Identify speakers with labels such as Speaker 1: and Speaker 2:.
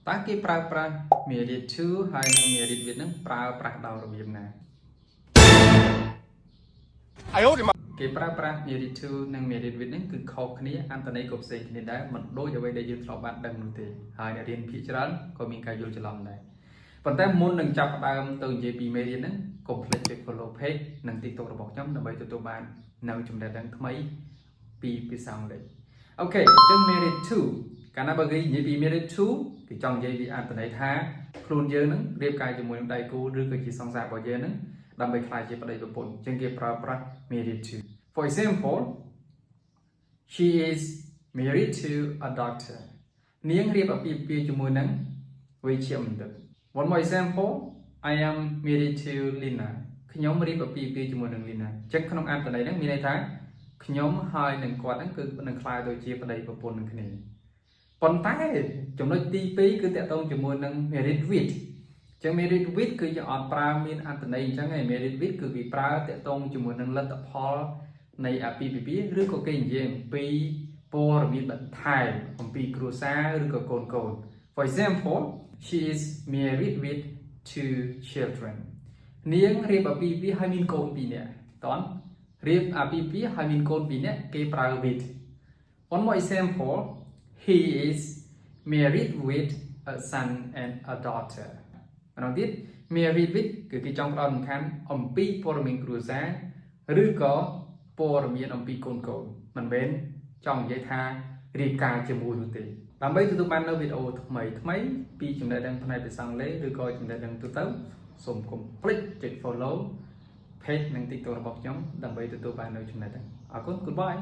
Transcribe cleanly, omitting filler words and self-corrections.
Speaker 1: តាគេប្រើប្រាស់ married to ហើយនិង married with នឹងប្រើប្រាស់ដោយរបៀបណាគេប្រើប្រាស់ married to និង married with នឹងគឺខុសគ្នាអន្តន័យក៏ផ្សេងគ្នាដែរមិនដូចអ្វីដែលយើងធ្លាប់បានដឹងនោះទេហើយអ្នករៀនភាគច្រើនក៏មានការយល់ច្រឡំដែរប៉ុន្តែមុននឹងចាប់ផ្ដើមទៅនិយាយពី married ហ្នឹងកុំភ្លេចចុច follow page និង TikTok របស់ខ្ញុំដើម្បីទទួលបាននៅចំណេះដឹងថ្មីពីភាសាអង់គ្លេសអូខេអញ្ចឹង married to កាលណាបើគេនិយាយពី married to គេចង់និយាយពីអត្ថន័យថាខ្លួនយើងនឹងរៀបការជាមួយនឹងដៃគូឬក៏ជាសង្សាររបស់យើងនឹងដើម្បីក្លាយជាប្តីប្រពន្ធអញ្ចឹងគេប្រើប្រាស់ married to for example she is married to a doctor នាងរៀបអាពាហ៍ពិពាហ៍ជាមួយនឹងវេជ្ជបណ្ឌិត one more example I am married to Lina ខ្ញុំរៀបអាពាហ៍ពិពាហ៍ជាមួយនឹង Lina អញ្ចឹងក្នុងអត្ថន័យហ្នឹងមានន័យថាខ្ញុំហើយនឹងគាត់ហ្នឹងគឺនឹងក្លាយទៅជាប្តីប្រពន្ធនឹងគ្នាប៉ុន្តែចំណុចទី2គឺតកតងជាមួយនឹង married with អញ្ចឹង married with គឺយើងអត់ប្រើមានអត្ថន័យអញ្ចឹងឯង married with គឺវាប្រើតកតងជាមួយនឹងលទ្ធផលនៃអាពាហ៍ពិពាហ៍ឬក៏គេនិយាយអំពីព័ត៌មានបន្ថែមអំពីគ្រួសារឬក៏កូនកូន for example she is married with 2 children នាងរៀបអាពាហ៍ពិពាហ៍ហើយមានកូន2នាក់តោះរៀបអាពាហ៍ពិពាហ៍ហើយមានកូន2នាក់គេប្រើ with one more example he is married with a son and a daughter ម្ដងទៀត married with គឺគេចង់ផ្ដោតសំខាន់អំពីព័ត៌មានគ្រួសារឬក៏ព័ត៌មានអំពីកូនកូនមិនមែនចង់និយាយថារៀបការជាមួយនោះទេដើម្បីទទួលបាននៅវីដេអូថ្មីពីចំណេះដឹងផ្នែកភាសាអង់គ្លេសឬក៏ចំណេះដឹងទូទៅសូមកុំភ្លេចចុច follow page និង TikTok របស់ខ្ញុំដើម្បីទទួលបាននៅចំណេះដឹងអរគុណ goodbye